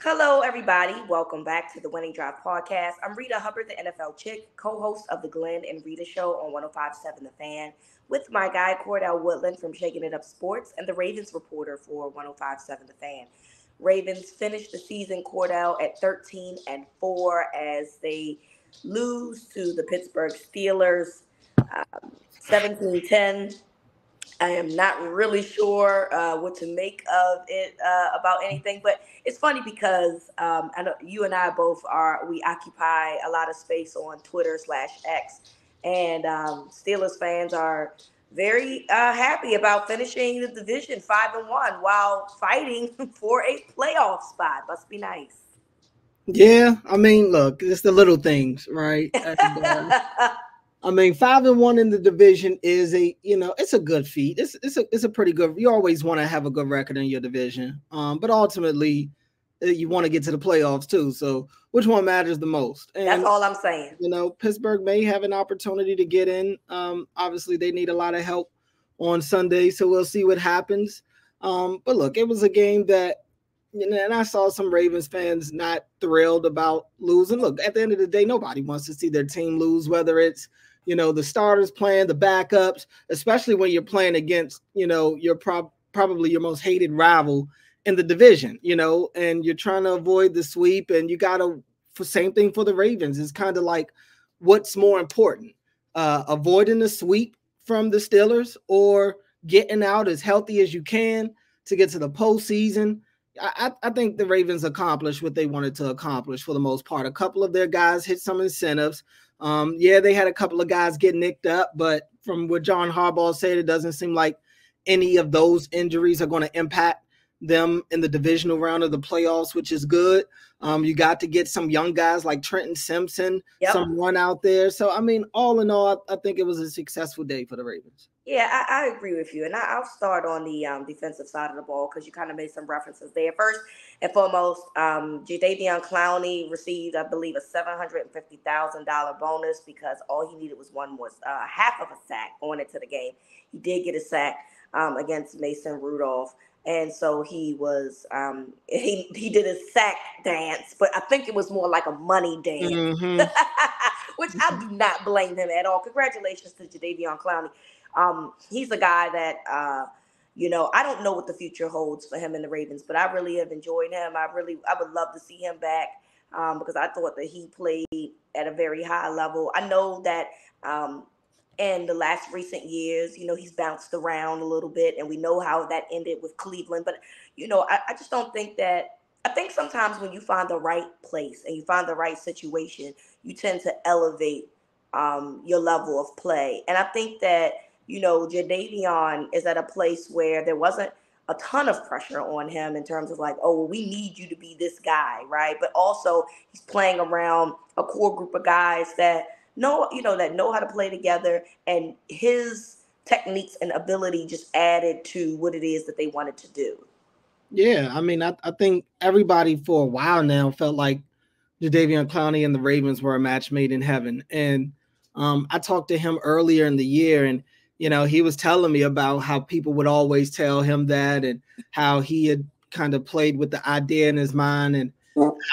Hello, everybody. Welcome back to the Winning Drive podcast. I'm Reeta Hubbard, the NFL chick, co-host of the Glenn and Reeta Show on 105.7 The Fan, with my guy Cordell Woodland from Shaking It Up Sports and the Ravens reporter for 105.7 The Fan. Ravens finished the season, Cordell, at 13-4 as they lose to the Pittsburgh Steelers, 17-10. I am not really sure what to make of it about anything, but it's funny because I know you and I both we occupy a lot of space on Twitter/X, and Steelers fans are very happy about finishing the division 5-1 while fighting for a playoff spot. Must be nice. Yeah, I mean, look, it's the little things, right? And, 5-1 in the division is it's a good feat. It's a pretty good. You always want to have a good record in your division, but ultimately, you want to get to the playoffs too. So, which one matters the most? And, that's all I'm saying. Pittsburgh may have an opportunity to get in. Obviously, they need a lot of help on Sunday, so we'll see what happens. But look, it was a game that. And I saw some Ravens fans not thrilled about losing. Look, at the end of the day, nobody wants to see their team lose, whether it's, the starters playing, the backups, especially when you're playing against, your probably your most hated rival in the division, and you're trying to avoid the sweep. And you got to, same thing for the Ravens. It's kind of like, what's more important, avoiding the sweep from the Steelers or getting out as healthy as you can to get to the postseason? I think the Ravens accomplished what they wanted to accomplish for the most part. A couple of their guys hit some incentives. They had a couple of guys get nicked up, but from what John Harbaugh said, it doesn't seem like any of those injuries are going to impact them in the divisional round of the playoffs, which is good. You got to get some young guys like Trenton Simpson, some run out there. So, all in all, I think it was a successful day for the Ravens. Yeah, I agree with you. And I'll start on the defensive side of the ball because you kind of made some references there. First and foremost, Jadeveon Clowney received, I believe, a $750,000 bonus because all he needed was half of a sack going into the game. He did get a sack against Mason Rudolph. And so he was he did a sack dance, but I think it was more like a money dance, which I do not blame him at all. Congratulations to Jadeveon Clowney. He's a guy that, I don't know what the future holds for him in the Ravens, but I really have enjoyed him. I would love to see him back because I thought that he played at a very high level. I know that in the last recent years, he's bounced around a little bit, and we know how that ended with Cleveland. But, I just don't think that – I think sometimes when you find the right place and you find the right situation, you tend to elevate your level of play. And I think that – Jadeveon is at a place where there wasn't a ton of pressure on him in terms of like, oh, well, we need you to be this guy, right? But also he's playing around a core group of guys that know how to play together, and his techniques and ability just added to what it is that they wanted to do. Yeah, I think everybody for a while now felt like Jadeveon Clowney and the Ravens were a match made in heaven. And I talked to him earlier in the year, and he was telling me about how people would always tell him that and how he had kind of played with the idea in his mind and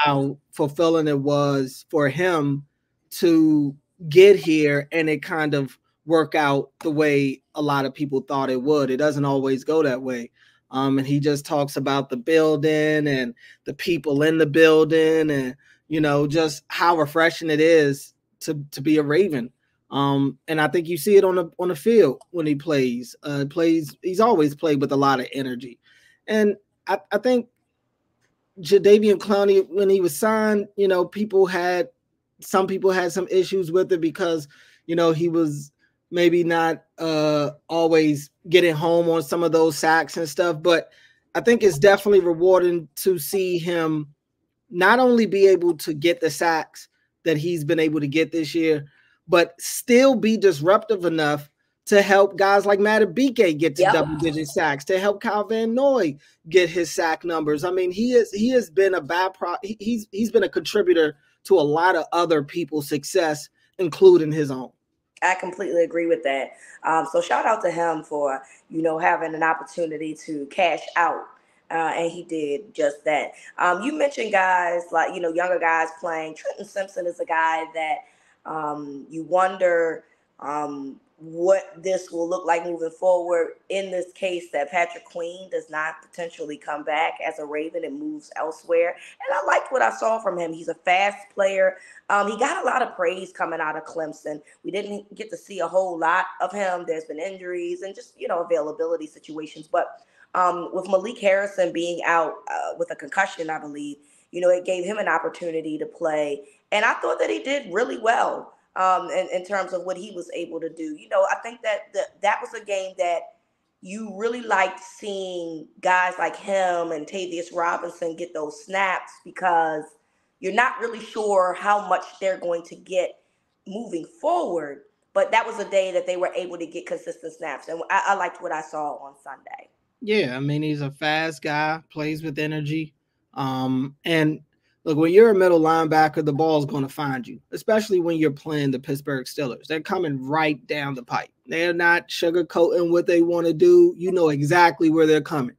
how fulfilling it was for him to get here and it kind of work out the way a lot of people thought it would. It doesn't always go that way. And he just talks about the building and the people in the building and, just how refreshing it is to be a Raven. And I think you see it on the field when he plays. He's always played with a lot of energy. And I think Jadeveon Clowney, when he was signed, some people had some issues with it because, he was maybe not always getting home on some of those sacks and stuff. But I think it's definitely rewarding to see him not only be able to get the sacks that he's been able to get this year, but still be disruptive enough to help guys like Matabike get to double-digit sacks, to help Kyle Van Noy get his sack numbers. He has been he's been a contributor to a lot of other people's success, including his own. I completely agree with that. So shout out to him for, having an opportunity to cash out and he did just that. You mentioned guys like, younger guys playing. Trenton Simpson is a guy that you wonder what this will look like moving forward in this case that Patrick Queen does not potentially come back as a Raven and moves elsewhere. And I liked what I saw from him. He's a fast player. He got a lot of praise coming out of Clemson. We didn't get to see a whole lot of him. There's been injuries and just, availability situations. But with Malik Harrison being out with a concussion, I believe, it gave him an opportunity to play. And I thought that he did really well in terms of what he was able to do. I think that that was a game that you really liked seeing guys like him and Tavius Robinson get those snaps, because you're not really sure how much they're going to get moving forward. But that was a day that they were able to get consistent snaps. And I liked what I saw on Sunday. Yeah, I mean, he's a fast guy, plays with energy. And look, when you're a middle linebacker, the ball is going to find you, especially when you're playing the Pittsburgh Steelers. They're coming right down the pipe. They're not sugarcoating what they want to do. You know exactly where they're coming.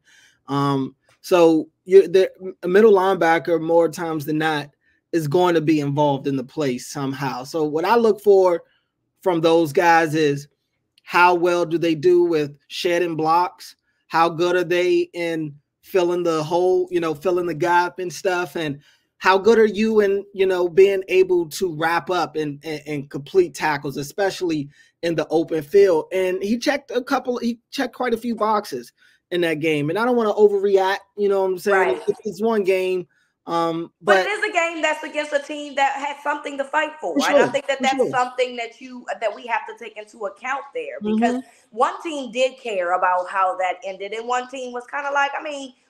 So a middle linebacker, more times than not, is going to be involved in the play somehow. So what I look for from those guys is, how well do they do with shedding blocks? How good are they in filling the hole, filling the gap and stuff? And how good are you in, being able to wrap up and complete tackles, especially in the open field? And he checked quite a few boxes in that game. And I don't want to overreact, you know what I'm saying? Right. It's one game. But it is a game that's against a team that has something to fight for. Sure, and I think that's something that we have to take into account there, because one team did care about how that ended, and one team was kind of like,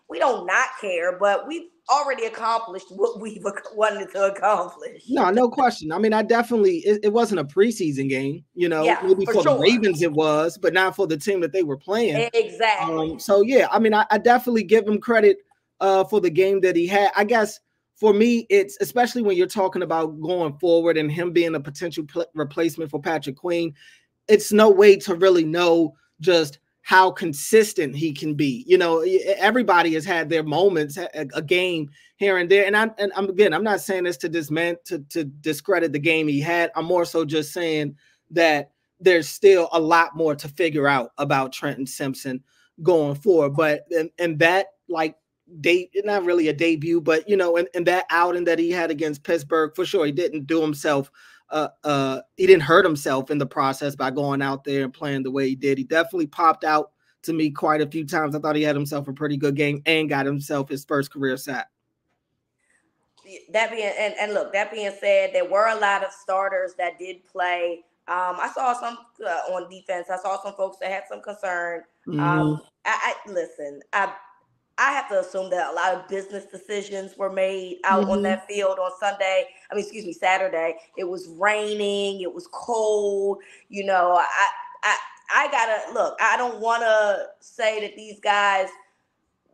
we don't not care, but we've already accomplished what we've wanted to accomplish. No question. I definitely, it wasn't a preseason game, maybe for the Ravens it was, but not for the team that they were playing. Exactly. So yeah, I definitely give him credit for the game that he had. I guess for me, it's especially when you're talking about going forward and him being a potential replacement for Patrick Queen, it's no way to really know just how consistent he can be. Everybody has had their moments, a game here and there. And I'm not saying this to discredit the game he had. I'm more so just saying that there's still a lot more to figure out about Trenton Simpson going forward. But and that, like, not really a debut, but and that outing that he had against Pittsburgh, for sure, he didn't do himself. He didn't hurt himself in the process by going out there and playing the way he did. He definitely popped out to me quite a few times. I thought he had himself a pretty good game and got himself his first career sack. That being said, there were a lot of starters that did play. I saw some on defense. I saw some folks that had some concern. I have to assume that a lot of business decisions were made out on that field on Saturday. It was raining. It was cold. I gotta look. I don't want to say that these guys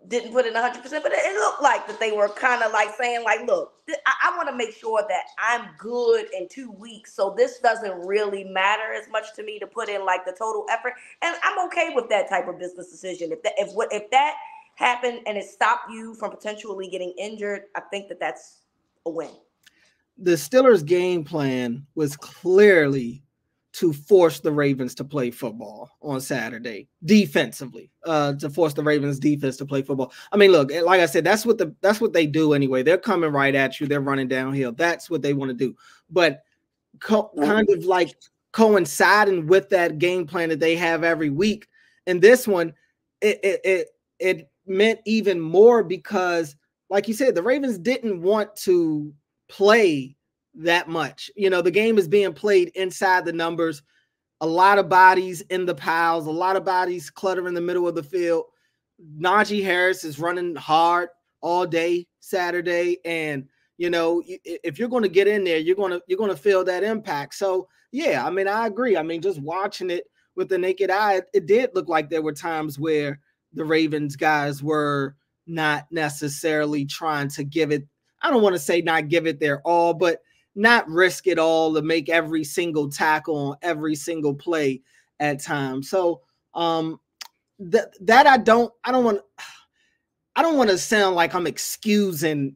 didn't put in 100%, but it looked like that they were kind of like saying, like, look, I want to make sure that I'm good in 2 weeks, so this doesn't really matter as much to me to put in like the total effort, and I'm okay with that type of business decision. If that happened and it stopped you from potentially getting injured, I think that's a win. The Steelers' game plan was clearly to force the Ravens to play football on Saturday defensively, to force the Ravens defense to play football. Look, like I said, that's what they do anyway. They're coming right at you. They're running downhill. That's what they want to do. But kind of like coinciding with that game plan that they have every week. And this one, it meant even more because, like you said, the Ravens didn't want to play that much. The game is being played inside the numbers, a lot of bodies in the piles, a lot of bodies cluttering the middle of the field. Najee Harris is running hard all day Saturday. And, if you're going to get in there, you're going to feel that impact. So yeah, I agree. Just watching it with the naked eye, it did look like there were times where the Ravens guys were not necessarily trying to give it, I don't want to say not give it their all, but not risk it all to make every single tackle on every single play at times. So that I don't want. I don't want to sound like I'm excusing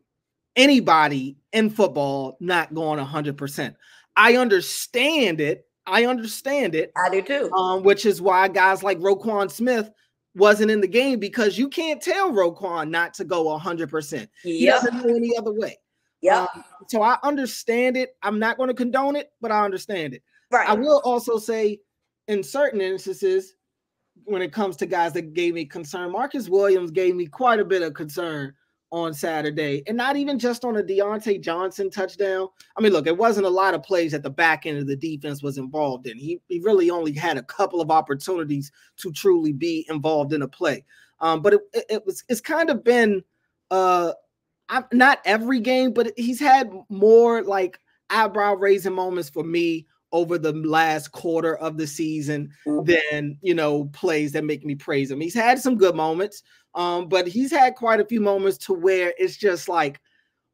anybody in football not going 100%. I understand it. I do too. Which is why guys like Roquan Smith wasn't in the game, because you can't tell Roquan not to go 100%. He doesn't know any other way. So I understand it. I'm not going to condone it, but I understand it. Right. I will also say, in certain instances, when it comes to guys that gave me concern, Marcus Williams gave me quite a bit of concern on Saturday, and not even just on a Deontay Johnson touchdown. I mean, look, it wasn't a lot of plays at the back end of the defense was involved in. He really only had a couple of opportunities to truly be involved in a play. But it's kind of been not every game, but he's had more like eyebrow raising moments for me over the last quarter of the season than, plays that make me praise him. He's had some good moments, but he's had quite a few moments to where it's just like,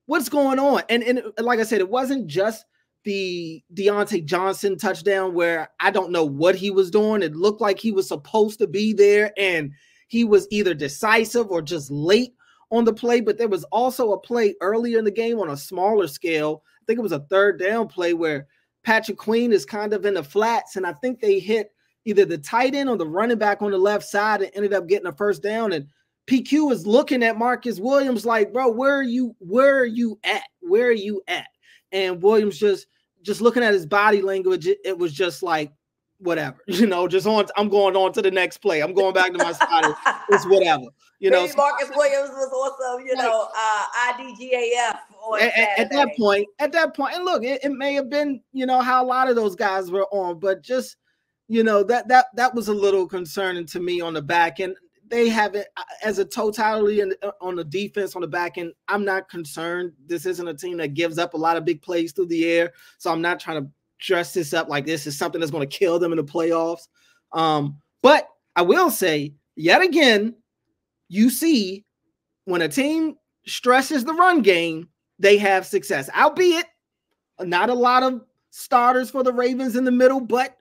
what's going on? And like I said, it wasn't just the Deontay Johnson touchdown where I don't know what he was doing. It looked like he was supposed to be there, and he was either decisive or just late on the play. But there was also a play earlier in the game on a smaller scale. I think it was a third down play where Patrick Queen is kind of in the flats, and I think they hit either the tight end or the running back on the left side and ended up getting a first down. And PQ is looking at Marcus Williams like, bro, where are you at? And Williams just looking at his body language, it was just like, whatever, I'm going on to the next play. I'm going back to my spot. It's whatever. Maybe Marcus Williams was also, IDGAF at that point. And look, it may have been, how a lot of those guys were on, but just, that was a little concerning to me on the back end. They haven't, as a totality on the defense on the back end, I'm not concerned. This isn't a team that gives up a lot of big plays through the air, so I'm not trying to dress this up like this is something that's going to kill them in the playoffs. But I will say, yet again, you see when a team stresses the run game, they have success. Albeit not a lot of starters for the Ravens in the middle, but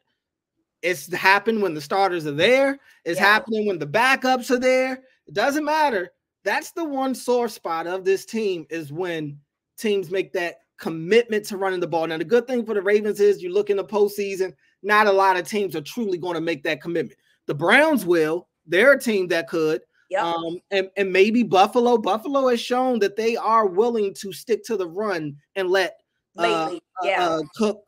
it's happened when the starters are there. It's happening when the backups are there. It doesn't matter. That's the one sore spot of this team, is when teams make that commitment to running the ball. Now, the good thing for the Ravens is you look in the postseason, not a lot of teams are truly going to make that commitment. The Browns will. They're a team that could. And maybe Buffalo. Buffalo has shown that they are willing to stick to the run and let Cook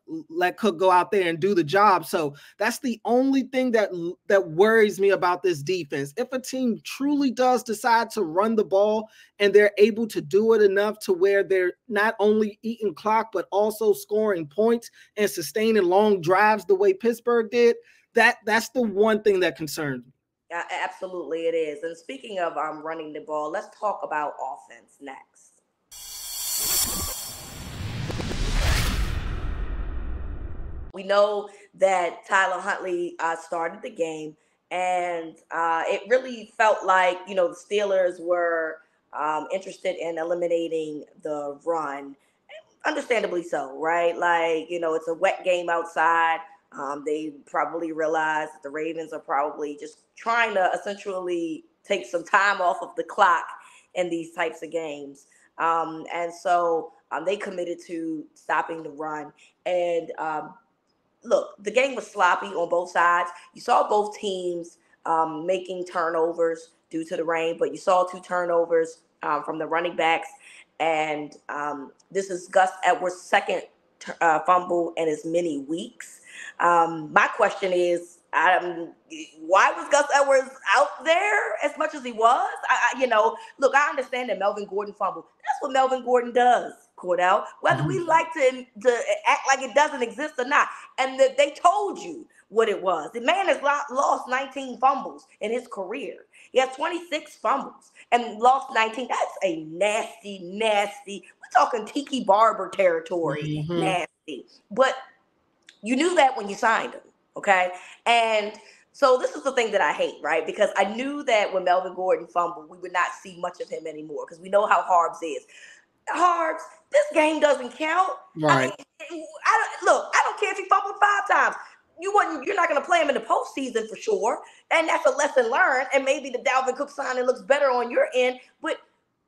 go out there and do the job. So that's the only thing that worries me about this defense. If a team truly does decide to run the ball and they're able to do it enough to where they're not only eating clock but also scoring points and sustaining long drives the way Pittsburgh did, that's the one thing that concerns me. Yeah, absolutely it is. And speaking of running the ball, let's talk about offense next. We know that Tyler Huntley started the game, and it really felt like, the Steelers were interested in eliminating the run. Understandably so, right? Like, it's a wet game outside. They probably realized that the Ravens are probably just trying to essentially take some time off of the clock in these types of games. And so they committed to stopping the run. And look, the game was sloppy on both sides. You saw both teams making turnovers due to the rain, but you saw 2 turnovers from the running backs. And this is Gus Edwards' second fumble in as many weeks. My question is, why was Gus Edwards out there as much as he was? Look, I understand that Melvin Gordon fumbled. That's what Melvin Gordon does, Cordell, whether we like to act like it doesn't exist or not. And they told you what it was. The man has lost 19 fumbles in his career. He has 26 fumbles and lost 19. That's a nasty, we're talking Tiki Barber territory, nasty. But you knew that when you signed him, okay? And so this is the thing that I hate, right? Because I knew that when Melvin Gordon fumbled, we would not see much of him anymore because we know how Harbs is. Harbs, this game doesn't count. Right. I don't care if he fumbled 5 times. you're not going to play him in the postseason for sure. And that's a lesson learned. And maybe the Dalvin Cook signing looks better on your end. But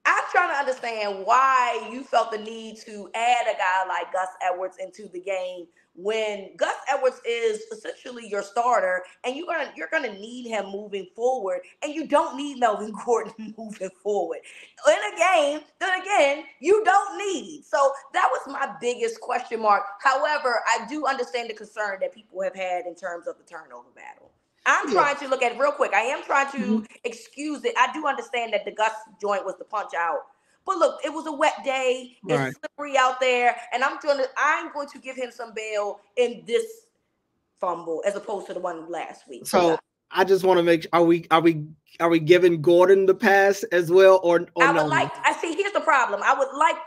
I'm trying to understand why you felt the need to add a guy like Gus Edwards into the game when Gus Edwards is essentially your starter, and you're gonna need him moving forward, and you don't need Melvin Gordon moving forward. In a game, then again, you don't need. So that was my biggest question mark. However, I do understand the concern that people have had in terms of the turnover battle. I'm trying to look at it real quick. I am trying to excuse it. I do understand that the Gus joint was the punch out. But look, it was a wet day. It's slippery out there, and I'm going to give him some bail in this fumble as opposed to the one last week. So I just want to make sure, are we giving Gordon the pass as well, or I no? would like. I see. Here's the problem. I would like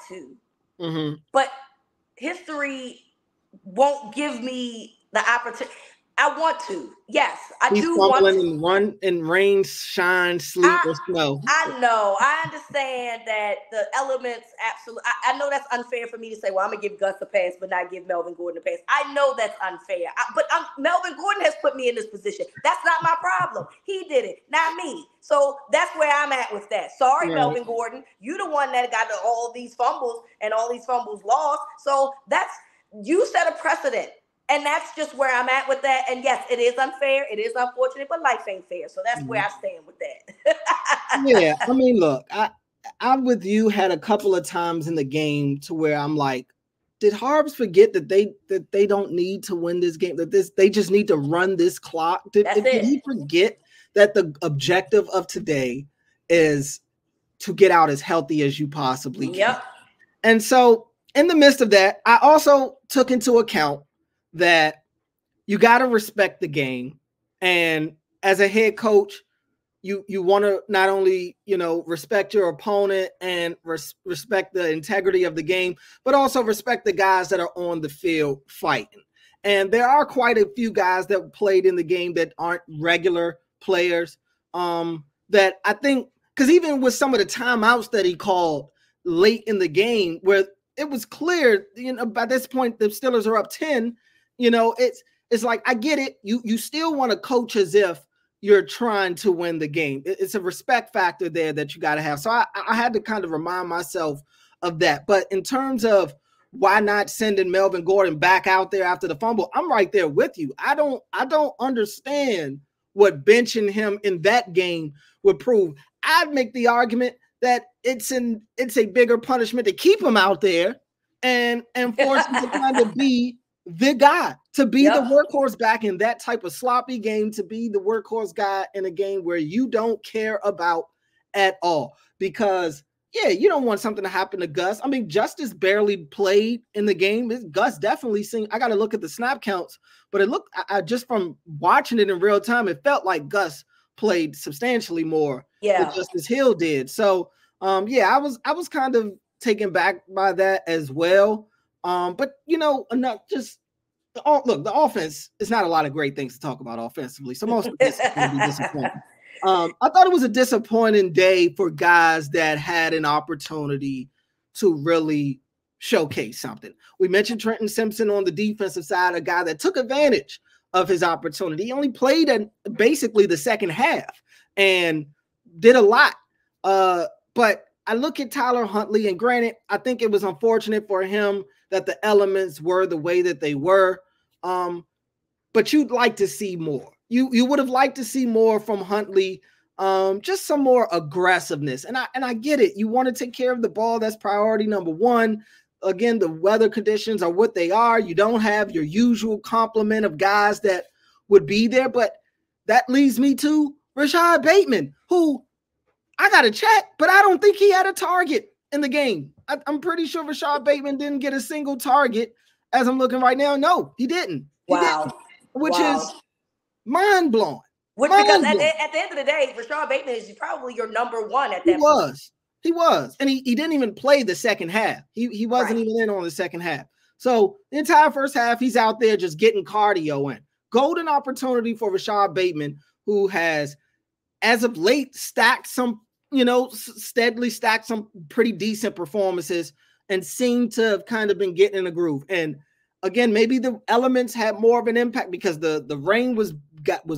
to, but history won't give me the opportunity. I want to. Yes, I do want to. In rain, shine, sleet, or snow. I know. I understand that the elements absolutely. I know that's unfair for me to say, well, I'm going to give Gus a pass, but not give Melvin Gordon a pass. I know that's unfair. But Melvin Gordon has put me in this position. That's not my problem. He did it, not me. So that's where I'm at with that. Sorry, Melvin Gordon. You the one that got all these fumbles and all these fumbles lost. So you set a precedent. And that's just where I'm at with that. And yes, it is unfair. It is unfortunate, but life ain't fair. So that's where I stand with that. Yeah. I mean, look, I'm with you. Had a couple of times in the game to where I'm like, did Harbs forget that they don't need to win this game? They just need to run this clock? Did he forget that the objective of today is to get out as healthy as you possibly can? Yep. And so in the midst of that, I also took into account that you got to respect the game. And as a head coach, you want to not only, respect your opponent and respect the integrity of the game, but also respect the guys that are on the field fighting. And there are quite a few guys that played in the game that aren't regular players, that I think, because even with some of the timeouts that he called late in the game, where it was clear, by this point, the Steelers are up 10, it's like, I get it. You still want to coach as if you're trying to win the game. It's a respect factor there that you got to have. So I had to kind of remind myself of that. But in terms of why not sending Melvin Gordon back out there after the fumble, I'm right there with you. I don't understand what benching him in that game would prove. I'd make the argument that it's a bigger punishment to keep him out there and force him to kind of be the guy, to be the workhorse back in that type of sloppy game, to be the workhorse guy in a game where you don't care about at all. Because, you don't want something to happen to Gus. I mean, Justice barely played in the game. Gus definitely seen. I got to look at the snap counts, but it looked, I just from watching it in real time, it felt like Gus played substantially more than Justice Hill did. So, I was kind of taken back by that as well. But enough. Just the offense is not a lot of great things to talk about offensively. So most of this is going to be disappointing. I thought it was a disappointing day for guys that had an opportunity to really showcase something. We mentioned Trenton Simpson on the defensive side, a guy that took advantage of his opportunity. He only played in basically the second half and did a lot. But I look at Tyler Huntley, and granted, I think it was unfortunate for him that the elements were the way that they were. But you'd like to see more. You would have liked to see more from Huntley, just some more aggressiveness. And I get it. You want to take care of the ball. That's priority number one. Again, the weather conditions are what they are. You don't have your usual complement of guys that would be there. But that leads me to Rashad Bateman, who I got to check, but I don't think he had a target in the game. I'm pretty sure Rashad Bateman didn't get a single target as I'm looking right now. No, he didn't. Which is mind-blowing. Because at the end of the day, Rashad Bateman is probably your number one at that point. He was. And he didn't even play the second half. He wasn't even in on the second half. So the entire first half, he's out there just getting cardio in. Golden opportunity for Rashad Bateman, who has, as of late, stacked some, steadily stacked some pretty decent performances and seemed to have kind of been getting in a groove. And again, maybe the elements had more of an impact because the rain was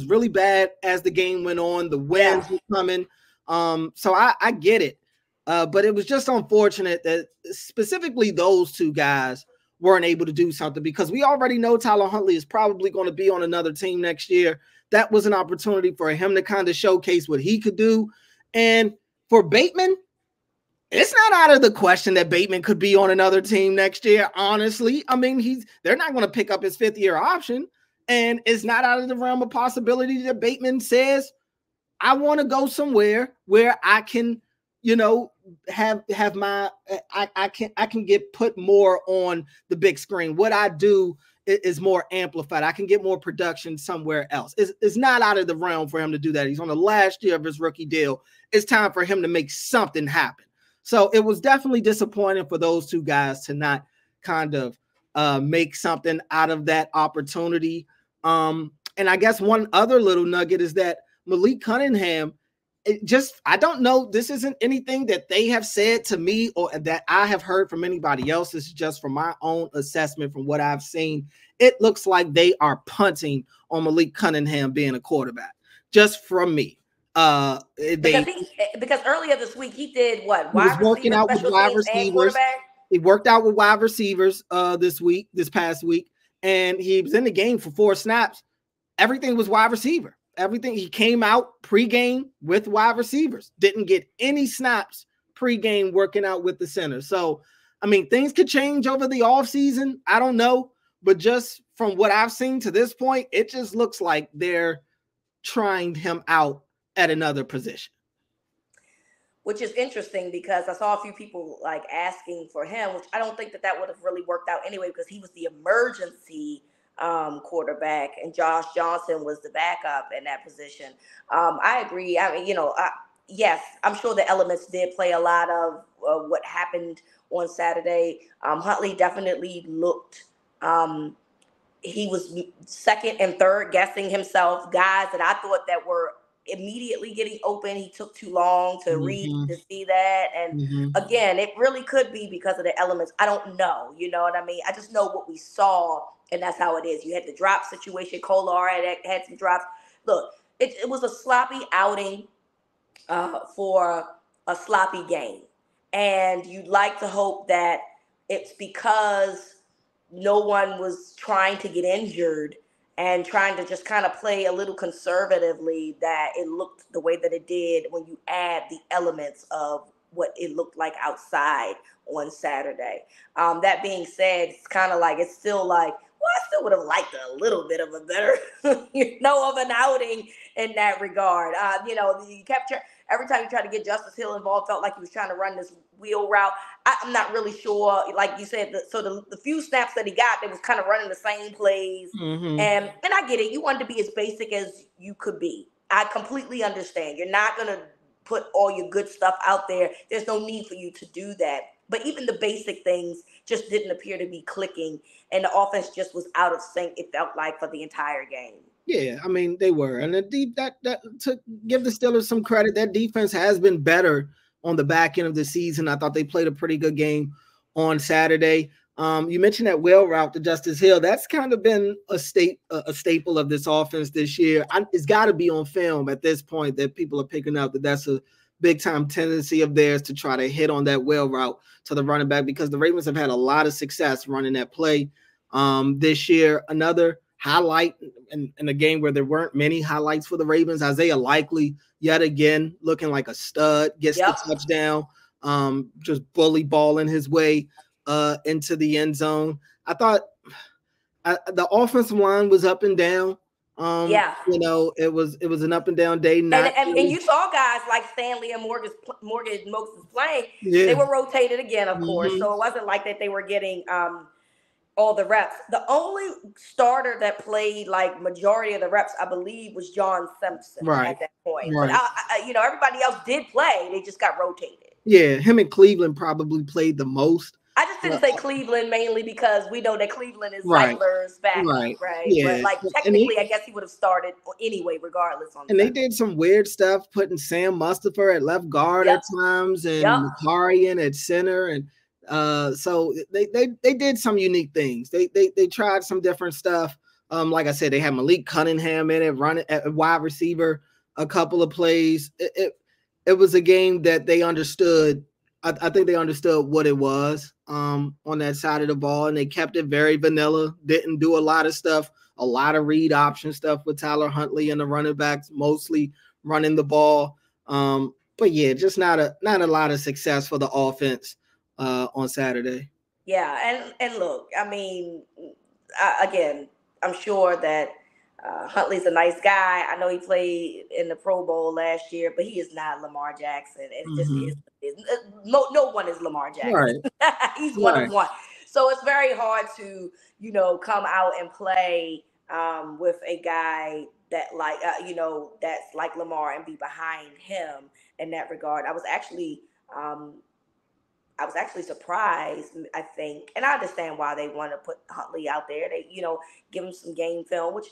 really bad as the game went on. The winds were coming. So I get it. But it was just unfortunate that specifically those two guys weren't able to do something, because we already know Tyler Huntley is probably going to be on another team next year. That was an opportunity for him to kind of showcase what he could do. And for Bateman, it's not out of the question that Bateman could be on another team next year, honestly. I mean, they're not going to pick up his fifth-year option, and it's not out of the realm of possibility that Bateman says, I want to go somewhere where I can, have my I can get put more on the big screen. What I do is more amplified. I can get more production somewhere else. It's not out of the realm for him to do that. He's on the last year of his rookie deal. It's time for him to make something happen. So it was definitely disappointing for those two guys to not kind of make something out of that opportunity. And I guess one other little nugget is that Malik Cunningham, I don't know. This isn't anything that they have said to me or that I have heard from anybody else. This is just from my own assessment from what I've seen. It looks like they are punting on Malik Cunningham being a quarterback, just from me. Because earlier this week he did what? He was working out with wide receivers. He worked out with wide receivers this past week, and he was in the game for 4 snaps. Everything was wide receiver. Everything. He came out pregame with wide receivers. Didn't get any snaps pregame working out with the center. So, I mean, things could change over the offseason. I don't know. But just from what I've seen to this point, it just looks like they're trying him out at another position. Which is interesting because I saw a few people like asking for him, which I don't think that would have really worked out anyway, because he was the emergency quarterback and Josh Johnson was the backup in that position. I agree. I mean, yes, I'm sure the elements did play a lot of what happened on Saturday. Huntley definitely looked, he was second and third guessing himself, guys that I thought that were immediately getting open. He took too long to read to see that. And again, it really could be because of the elements. I don't know. You know what I mean? I just know what we saw, and that's how it is. You had the drop situation. Kolar had some drops. Look, it was a sloppy outing for a sloppy game. And you'd like to hope that it's because no one was trying to get injured and trying to just kind of play a little conservatively that it looked the way that it did when you add the elements of what it looked like outside on Saturday. That being said, it's kind of like, it's still like, well, I still would have liked a little bit of a better, of an outing in that regard. You kept every time you tried to get Justice Hill involved, felt like he was trying to run this wheel route. I'm not really sure. Like you said, the few snaps that he got, they was kind of running the same plays. And I get it. You wanted to be as basic as you could be. I completely understand. You're not going to put all your good stuff out there. There's no need for you to do that. But even the basic things just didn't appear to be clicking, and the offense just was out of sync, it felt like, for the entire game. Yeah, I mean, they were. And to give the Steelers some credit, that defense has been better on the back end of the season. I thought they played a pretty good game on Saturday. You mentioned that wheel route to Justice Hill. That's kind of been a staple of this offense this year. It's got to be on film at this point that people are picking up that that's a big-time tendency of theirs to try to hit on that wheel route to the running back, because the Ravens have had a lot of success running that play this year. Another highlight in a game where there weren't many highlights for the Ravens, Isaiah Likely, yet again, looking like a stud, gets the touchdown, just bully balling his way into the end zone. I thought the offensive line was up and down. It was an up and down day. And you saw guys like Stanley and Morgan Moses playing. Yeah. They were rotated again, of course. So it wasn't like that they were getting all the reps. The only starter that played like majority of the reps, I believe, was John Simpson at that point. Right. But everybody else did play. They just got rotated. Yeah, him and Cleveland probably played the most. I just didn't say Cleveland mainly because we know that Cleveland is Zeitler's back, right? Yeah. But technically, I guess he would have started anyway, regardless. They did some weird stuff, putting Sam Mustipher at left guard at times and Makarian at center. And So they did some unique things. They tried some different stuff. Like I said, they had Malik Cunningham in it, running at wide receiver a couple of plays. It was a game that they understood. I think they understood what it was on that side of the ball, and they kept it very vanilla. Didn't do a lot of stuff, a lot of read option stuff with Tyler Huntley and the running backs, mostly running the ball. But yeah, just not a lot of success for the offense on Saturday. Yeah, and look, I mean, again, I'm sure that Huntley's a nice guy. I know he played in the Pro Bowl last year, but he is not Lamar Jackson. It just is. No one is Lamar Jackson. Right. He's one of one. So it's very hard to, come out and play with a guy that that's like Lamar and be behind him in that regard. I was actually surprised, I think, and I understand why they want to put Huntley out there. They, give him some game film, which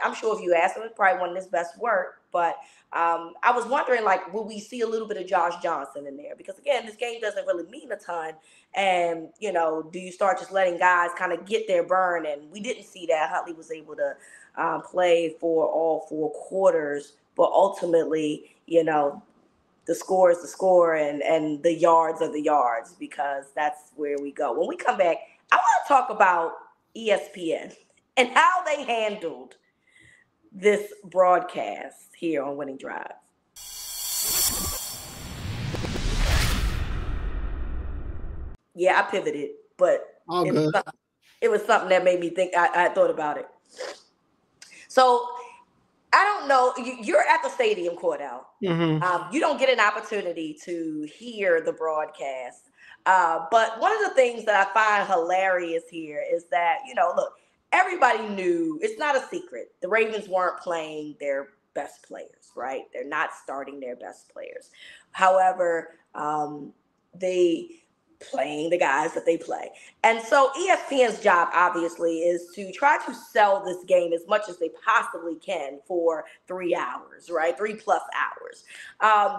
I'm sure if you ask him, it's probably one of his best work. But I was wondering, will we see a little bit of Josh Johnson in there? Because, again, this game doesn't really mean a ton. And, do you start just letting guys kind of get their burn? And we didn't see that. Huntley was able to play for all 4 quarters. But ultimately, the score is the score and the yards are the yards, because that's where we go. When we come back, I want to talk about ESPN and how they handled this broadcast here on Winning Drive. Yeah, I pivoted, but it was something that made me think. I thought about it. So I don't know. You're at the stadium, Cordell. Mm-hmm. You don't get an opportunity to hear the broadcast. But one of the things that I find hilarious here is that, look, everybody knew, it's not a secret, the Ravens weren't playing their best players, right? They're not starting their best players. However, they playing the guys that they play. And so ESPN's job, obviously, is to try to sell this game as much as they possibly can for 3 hours, right? 3+ hours.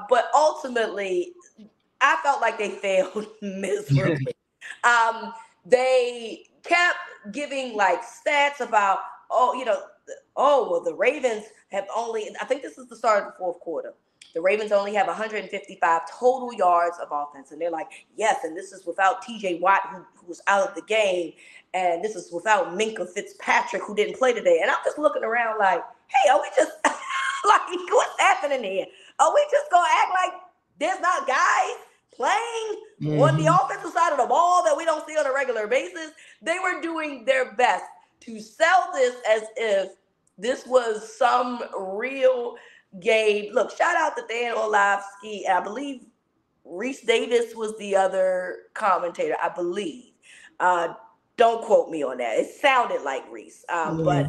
But ultimately, I felt like they failed miserably. They kept giving stats about, the Ravens have only, I think this is the start of the 4th quarter. The Ravens only have 155 total yards of offense. And they're like, yes, and this is without TJ Watt, who was out of the game. And this is without Minkah Fitzpatrick, who didn't play today. And I'm just looking around like, hey, are we just, what's happening here? Are we just going to act like there's not guys playing on the offensive side of the ball that we don't see on a regular basis? They were doing their best to sell this as if this was some real game. Look, shout out to Dan Orlovsky. I believe Reese Davis was the other commentator, I believe. Don't quote me on that. It sounded like Reese. But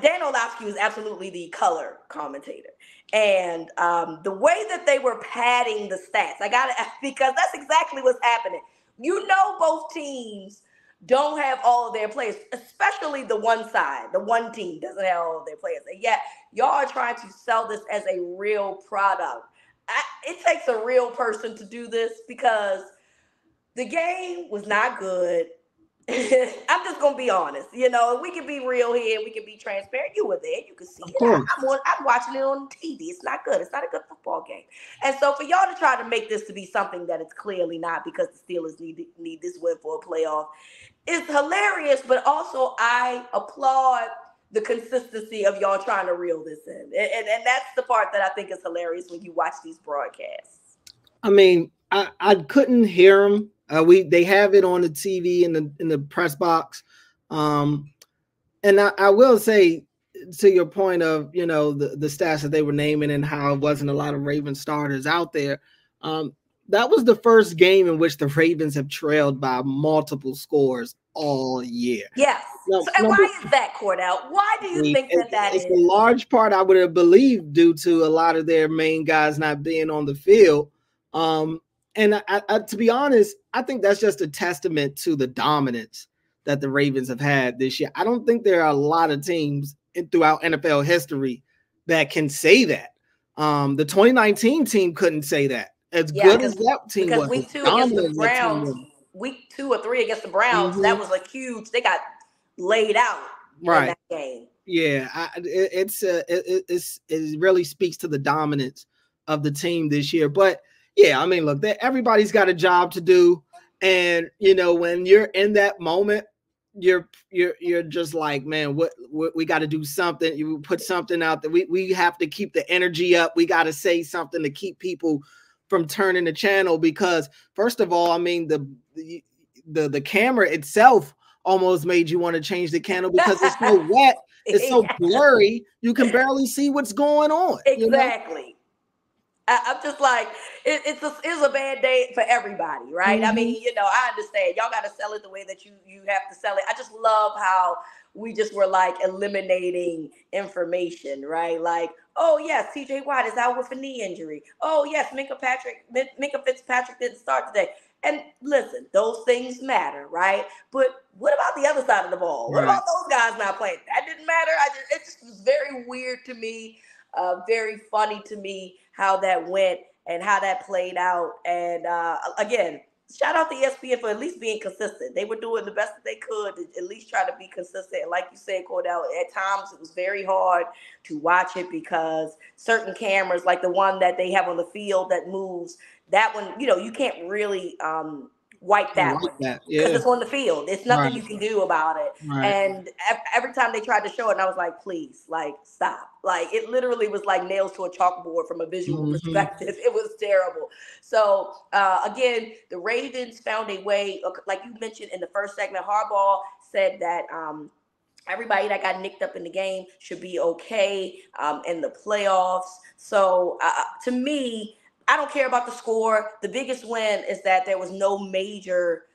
Dan Orlovsky was absolutely the color commentator. And the way that they were padding the stats, because that's exactly what's happening. Both teams don't have all of their players, especially the one side. The one team doesn't have all of their players. And yet, y'all are trying to sell this as a real product. It takes a real person to do this, because the game was not good. I'm just going to be honest. We can be real here. We can be transparent. You were there. You can see it. I'm watching it on TV. It's not good. It's not a good football game. And so for y'all to try to make this to be something that it's clearly not, because the Steelers need this win for a playoff, is hilarious. But also, I applaud the consistency of y'all trying to reel this in. And that's the part that I think is hilarious when you watch these broadcasts. I mean, I couldn't hear them. They have it on the TV in the press box. And I will say, to your point of, the stats that they were naming and how it wasn't a lot of Ravens starters out there. That was the first game in which the Ravens have trailed by multiple scores all year. Yes. Why is that, Cordell? Why do you think that is? It's a large part, I would have believed, due to a lot of their main guys not being on the field. And I, to be honest, I think that's just a testament to the dominance that the Ravens have had this year. I don't think there are a lot of teams throughout NFL history that can say that. The 2019 team couldn't say that. As Yeah, good as that team because was, week as 2 against the dominant that team Browns, was. week 2 or 3 against the Browns, that was a huge. They got laid out in Right. that game. Yeah, it really speaks to the dominance of the team this year. But yeah, I mean, look, everybody's got a job to do, and you know, when you're in that moment, you're just like, man, what we got to do something. You put something out there. We have to keep the energy up. We got to say something to keep people from turning the channel, because first of all, I mean, the camera itself almost made you want to change the channel because it's so wet. It's so blurry, you can barely see what's going on. Exactly. You know? I'm just like, it's a bad day for everybody, right? I mean, you know, I understand. Y'all got to sell it the way that you have to sell it. I just love how we just were like eliminating information, right? Like, oh yes, TJ Watt is out with a knee injury. Oh yes, Minka Fitzpatrick didn't start today. And listen, those things matter, right? But what about the other side of the ball? What about those guys not playing? That didn't matter. It just was very weird to me, very funny to me how that went and how that played out. And again, shout out to ESPN for at least being consistent. They were doing the best that they could to at least try to be consistent. And like you said, Cordell, at times it was very hard to watch it because certain cameras, like the one that they have on the field that moves, that one, you know, you can't really wipe that one because it's on the field. It's nothing you can do about it. And every time they tried to show it, and I was like, please, like, stop. Like, it literally was like nails to a chalkboard from a visual perspective. It was terrible. So, again, the Ravens found a way, like you mentioned in the first segment, Harbaugh said that everybody that got nicked up in the game should be okay in the playoffs. So, to me, I don't care about the score. The biggest win is that there was no major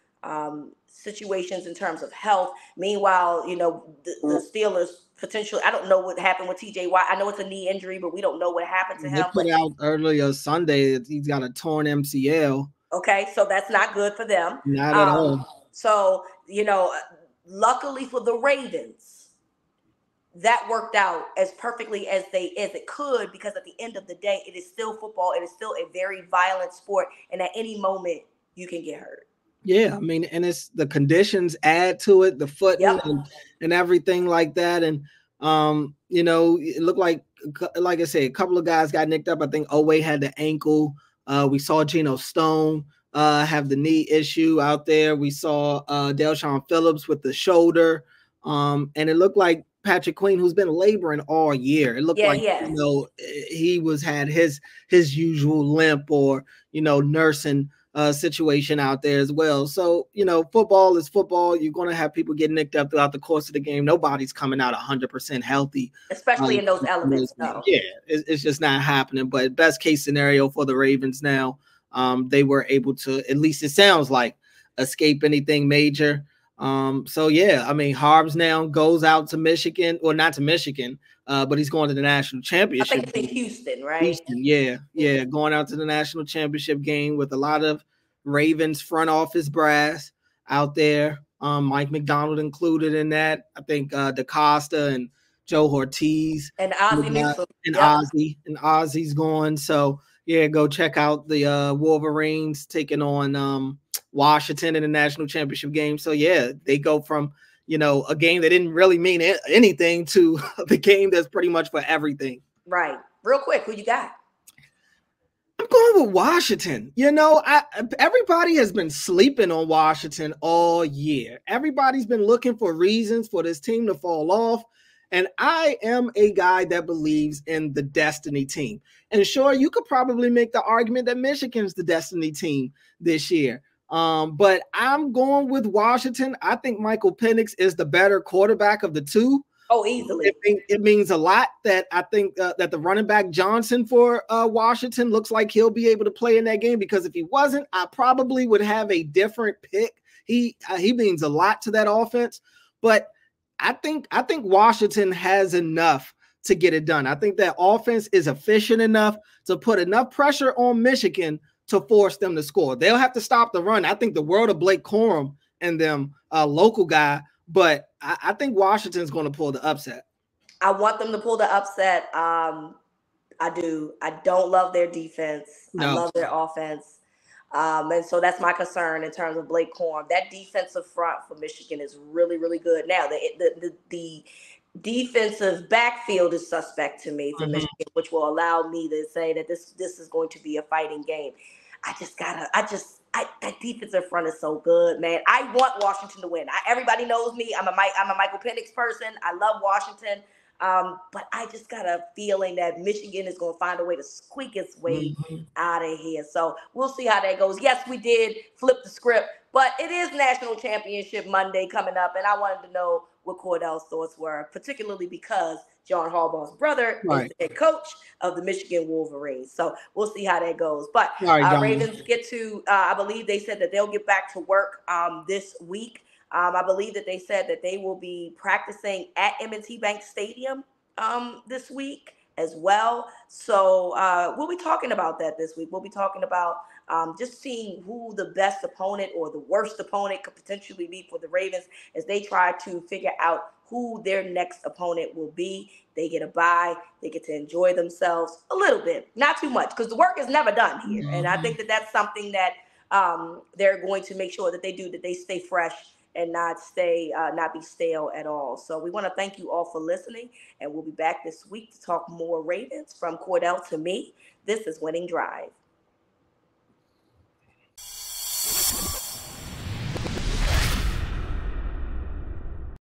situations in terms of health. Meanwhile, you know, the Steelers potentially, I don't know what happened with TJ Watt. I know it's a knee injury, but we don't know what happened to him. They put out earlier Sunday that he's got a torn MCL. Okay, so that's not good for them. Not at all. So, you know, luckily for the Ravens, that worked out as perfectly as it could, because at the end of the day, it is still football. It is still a very violent sport, and at any moment you can get hurt. Yeah, I mean, and it's the conditions add to it, the footing and everything like that. And you know, it looked like I said, a couple of guys got nicked up. I think Owe had the ankle. We saw Geno Stone have the knee issue out there. We saw Delshon Phillips with the shoulder. And it looked like Patrick Queen, who's been laboring all year. It looked like you know, he had his usual limp or, you know, nursing situation out there as well. So, you know, football is football. You're going to have people get nicked up throughout the course of the game. Nobody's coming out 100% healthy, especially in those elements. No. Yeah, it's just not happening. But best case scenario for the Ravens now, they were able to, at least it sounds like, escape anything major. So yeah, I mean, Harbs now goes out to Michigan, or not to Michigan, but he's going to the national championship. I think it's in Houston, right? Houston, yeah, going out to the national championship game with a lot of Ravens front office brass out there. Mike McDonald included in that. I think DaCosta and Joe Ortiz and Ozzie and Ozzy's going. So yeah, go check out the Wolverines taking on Washington in the national championship game. So yeah, they go from, you know, a game that didn't really mean anything to the game that's pretty much for everything. Right. Real quick, who you got? I'm going with Washington. You know, everybody has been sleeping on Washington all year. Everybody's been looking for reasons for this team to fall off. And I am a guy that believes in the destiny team. And sure, you could probably make the argument that Michigan's the destiny team this year. But I'm going with Washington. I think Michael Penix is the better quarterback of the two. Oh, easily. It means a lot that I think that the running back Johnson for Washington looks like he'll be able to play in that game, because if he wasn't, I probably would have a different pick. He means a lot to that offense, but I think Washington has enough to get it done. I think that offense is efficient enough to put enough pressure on Michigan to force them to score. They'll have to stop the run. I think the world of Blake Corum and them, local guy, but I think Washington's going to pull the upset. I want them to pull the upset. I I do. I don't love their defense. I No. love their offense. And so that's my concern in terms of Blake Corum. That defensive front for Michigan is really, really good. Now, the defensive backfield is suspect to me for Michigan, which will allow me to say that this is going to be a fighting game. That defensive front is so good, man. I want Washington to win. Everybody knows me. I'm a Michael Penix person. I love Washington. But I just got a feeling that Michigan is going to find a way to squeak its way out of here. So we'll see how that goes. Yes, we did flip the script, but it is National Championship Monday coming up, and I wanted to know what Cordell's thoughts were, particularly because John Harbaugh's brother is the head coach of the Michigan Wolverines. So we'll see how that goes. But Ravens get to, I believe they said that they'll get back to work this week. I believe that they said that they will be practicing at M&T Bank Stadium this week as well. So we'll be talking about that this week. We'll be talking about just seeing who the best opponent or the worst opponent could potentially be for the Ravens as they try to figure out who their next opponent will be. They get a bye. They get to enjoy themselves a little bit, not too much, because the work is never done here. And I think that that's something that they're going to make sure that they do, that they stay fresh and not be stale at all. So we want to thank you all for listening, and we'll be back this week to talk more Ravens. From Cordell to me, this is Winning Drive.